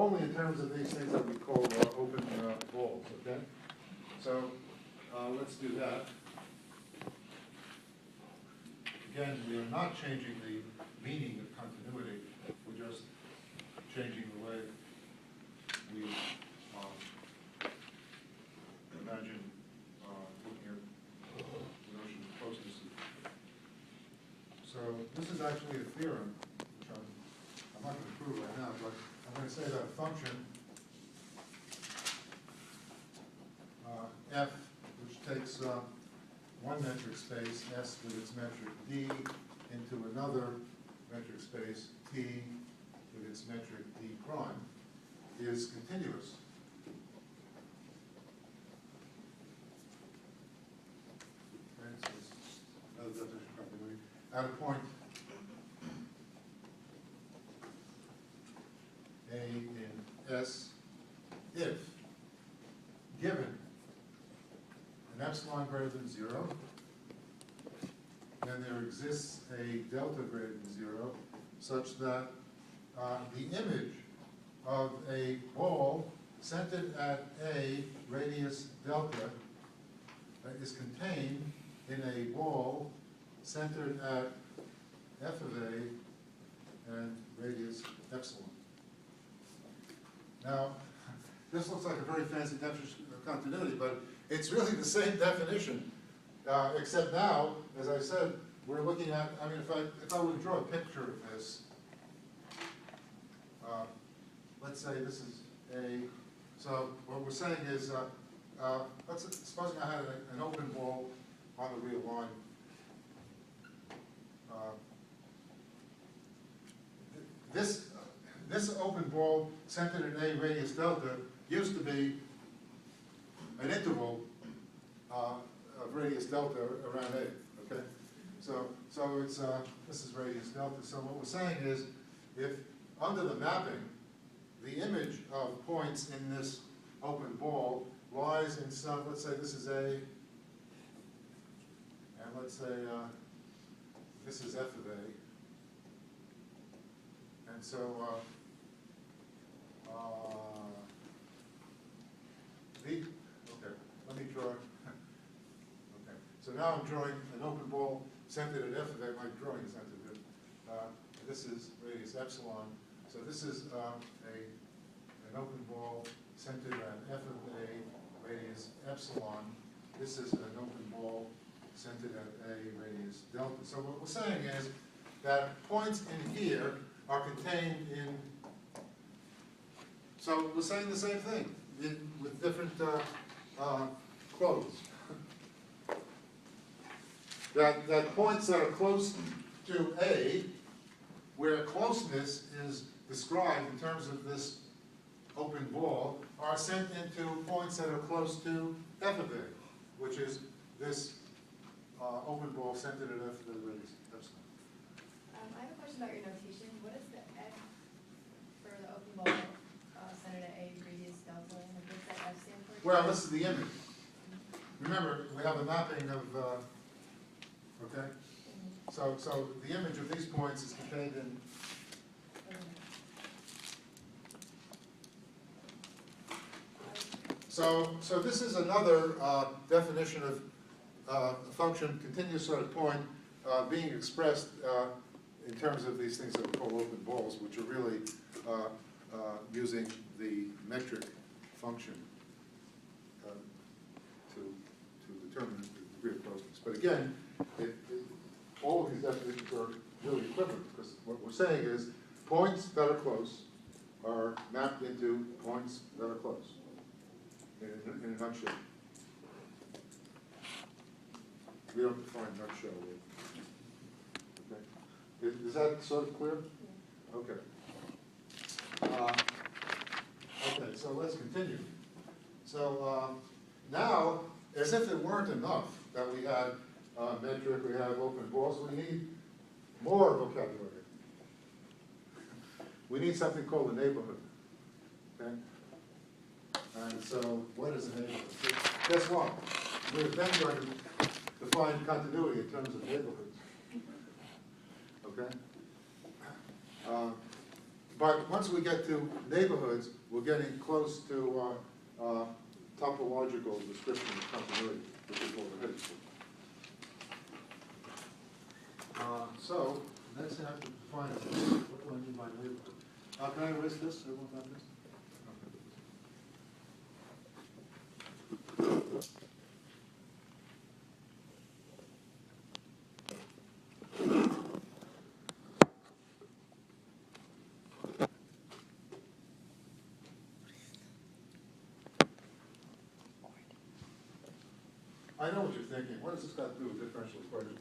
only in terms of these things that we call open balls, okay? So let's do that. Again, we are not changing the meaning of continuity. We're just changing the way we imagine looking at the notion of closeness. So this is actually a theorem, which I'm not going to prove right now, but I'm going to say that a function f, which takes one metric space, S with its metric D, into another metric space, T with its metric D prime, is continuous. Okay, so it's another definition of continuity. At a point A in S, if given an epsilon greater than 0, then there exists a delta greater than 0, such that the image of a ball centered at A, radius delta, is contained in a ball centered at f of A and radius epsilon. Now, this looks like a very fancy definition of continuity, but it's really the same definition, except now, as I said, we're looking at, I mean, if I were to draw a picture of this, let's say this is A, so what we're saying is, supposing I had an open ball on the real line. This open ball centered at A, radius delta, used to be an interval of radius delta around A, okay? So it's, this is radius delta. So what we're saying is, if under the mapping, the image of points in this open ball lies in some, let's say this is A, and let's say this is F of A. And so okay, let me draw. Okay, so now I'm drawing an open ball centered at F of A. My drawing is not too good. This is radius epsilon. So this is an open ball centered at F of A, radius epsilon. This is an open ball centered at A, radius delta. So what we're saying is that points in here are contained in, so we're saying the same thing with different clothes. That points that are close to A, where closeness is described in terms of this open ball, are sent into points that are close to F of A, which is this open ball centered at F of A radius epsilon. I have a question about your notation. What is the F for the open ball centered at A, radius delta, and what does that F stand for? Well, this is the image. Remember, we have a mapping of, okay? So the image of these points is contained in, so this is another definition of a function, continuous sort of point, being expressed in terms of these things that we call open balls, which are really using the metric function to determine the degree of closeness. But again, all of these definitions are really equivalent, because what we're saying is points that are close are mapped into points that are close, in a nutshell. We don't define nutshell. Okay. Is that sort of clear? Okay. Okay, so let's continue. So now, as if it weren't enough that we had metric, we have open balls, we need more vocabulary. We need something called a neighborhood. Okay? And so, what is a neighborhood? Guess what? We're then going to define continuity in terms of neighborhoods. Okay? But once we get to neighborhoods, we're getting close to topological description of continuity, which is what we're headed for. So, next I have to define what do I mean by neighborhood. Can I erase this? Everyone got this? I know what you're thinking. What does this got to do with differential equations?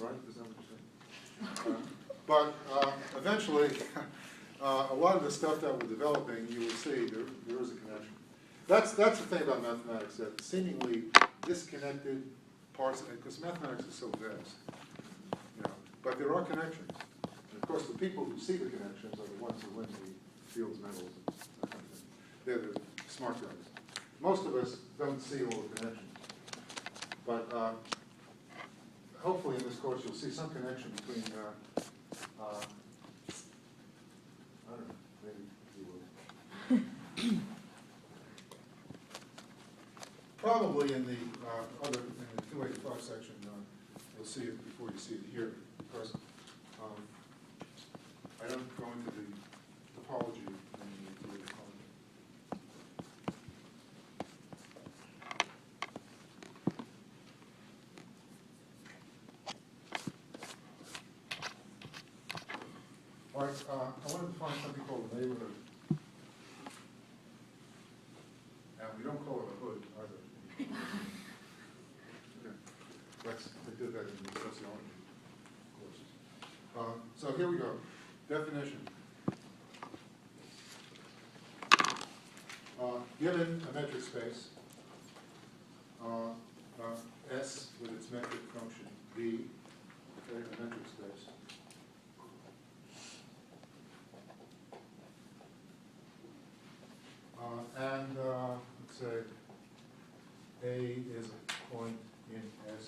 Right? Is that what you're saying? But eventually, a lot of the stuff that we're developing, you will see there is a connection. That's the thing about mathematics, that seemingly disconnected parts, because mathematics is so vast, you know. But there are connections. And of course, the people who see the connections are the ones who win the Fields medals and that kind of thing. They're the smart guys. Most of us don't see all the connections. But hopefully in this course you'll see some connection between, I don't know, maybe you will. Probably in the in the 285 section, you'll see it before you see it here, because I don't go into the topology in the 285. All right, I want to define something called a neighborhood. And we don't call it a hood either. Okay. They did that in the sociology courses. So here we go. Definition. Given a metric space, S with its metric function B, okay, a metric space. Let's say A is a point in S.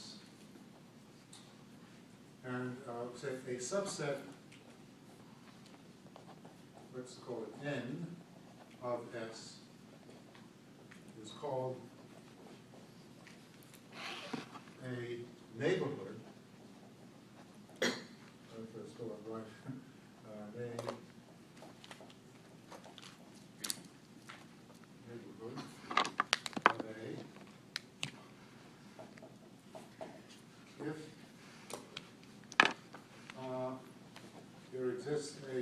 And say a subset, let's call it N of S, is called a neighborhood. If I spell it right. Neighborhood of A. If there exists a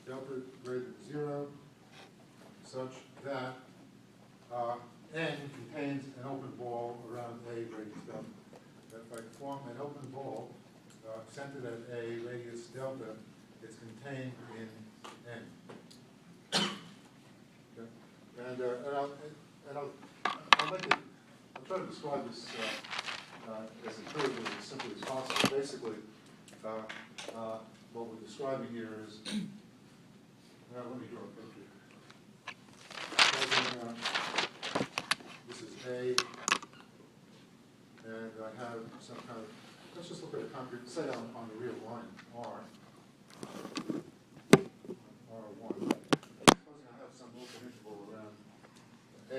delta greater than 0 such that N contains an open ball around A radius delta. That if I form an open ball centered at A radius delta, it's contained in N. Okay. I'll try to describe this as intuitively as simply as possible. Basically, what we're describing here is, let me draw a picture. This is A, and I have some kind of, let's just look at a concrete, say on the real line, R. R1. Supposing I have some open interval around A,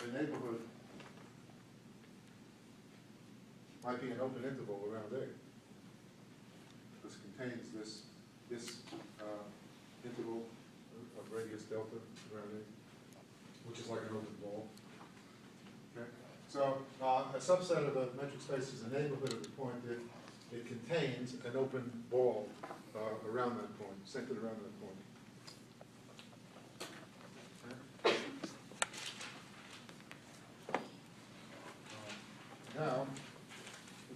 the neighborhood might be an open interval around A. This contains this interval of radius delta around A, which is like an open ball. Okay? So a subset of a metric space is a neighborhood of the point if it contains an open ball around that point, centered around that point. Okay? Now,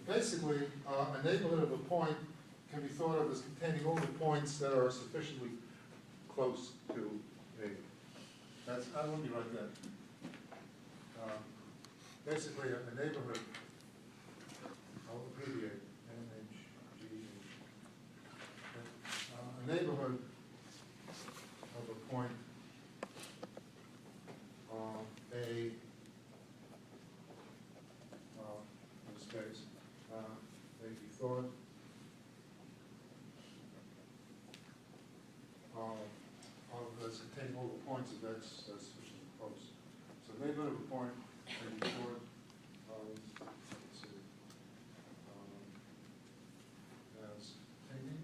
basically, a neighborhood of a point can be thought of as containing all the points that are sufficiently close to A. That's, let me write that. Basically, a neighborhood, I'll abbreviate NHG. A neighborhood of a point A in space may be thought points of X as sufficiently close. So neighborhood of a point can be stored, let's see, as taking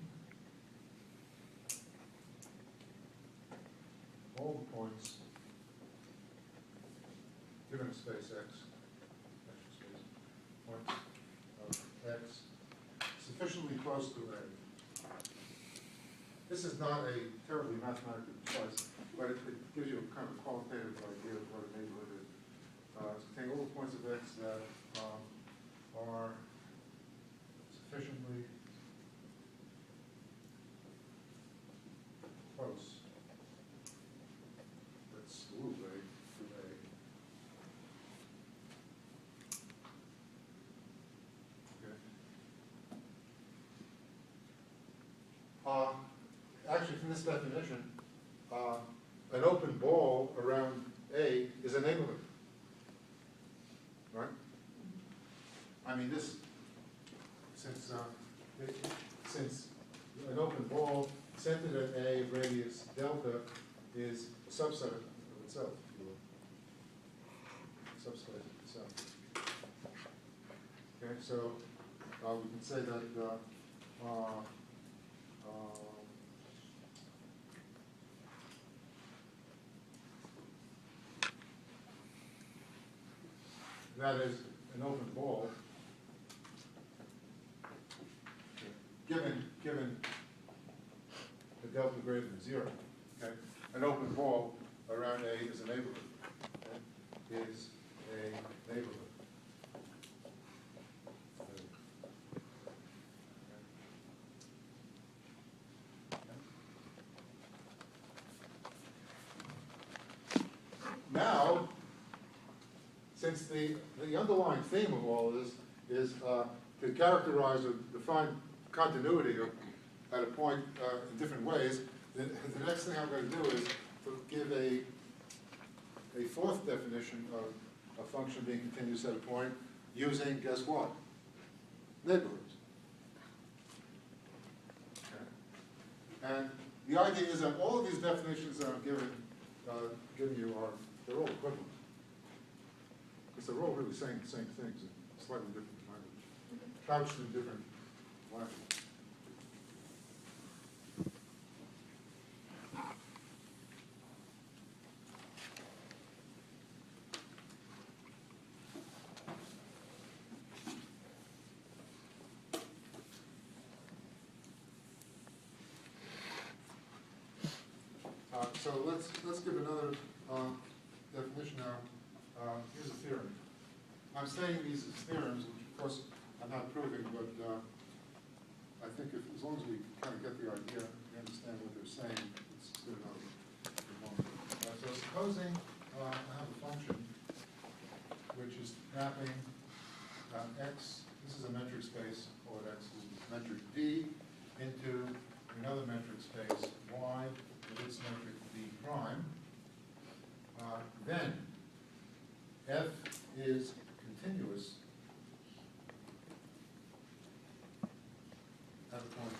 all the points given a space X, vector space, points of X sufficiently close to A. This is not a terribly mathematically precise, but it gives you a kind of qualitative idea of what a neighborhood is. It's containing all the points of X that are sufficiently close. Let's move A to A. Okay. Actually, from this definition, an open ball around A is a neighborhood. Right? I mean, this, since an open ball centered at A, radius delta, is a subset of itself, if you will. Subspace of itself. Okay, so we can say that that is an open ball, given the delta greater than 0. Okay, an open ball around A is a neighborhood. Okay? Is a neighborhood. Now, since the underlying theme of all of this is to characterize or define continuity at a point in different ways, the next thing I'm going to do is to give a fourth definition of a function being continuous at a point using, guess what? Neighborhoods. Okay. And the idea is that all of these definitions that I'm giving you they're all equivalent. Because they're all really saying the same things in slightly different language, couched in different language. So let's give another definition now. Here's a theorem. I'm saying these as theorems, which of course I'm not proving, but I think as long as we kind of get the idea, we understand what they're saying, it's good enough. So supposing I have a function which is mapping x, this is a metric space, call it x, this is metric d, into another metric space y, with its metric d prime. Then f is continuous at a point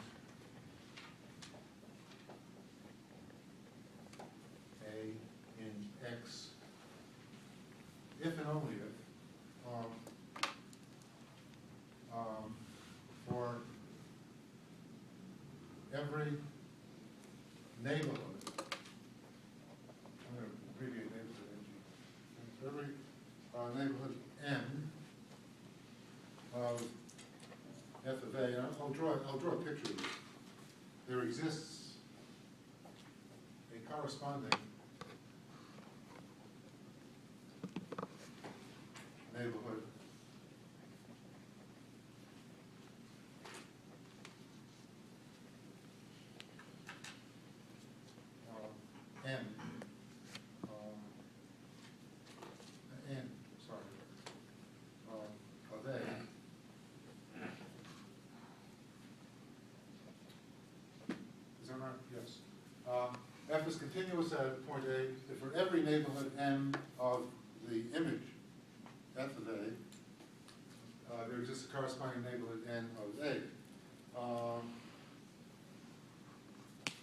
A in x, if and only if, for every neighborhood, I'm going to abbreviate neighborhood, for every neighborhood n of f of A, and I'll draw a picture of this. There exists a corresponding neighborhood n. Of A. Is that right? Yes. F is continuous at point A if for every neighborhood n of the image f of A, there exists a corresponding neighborhood n of A.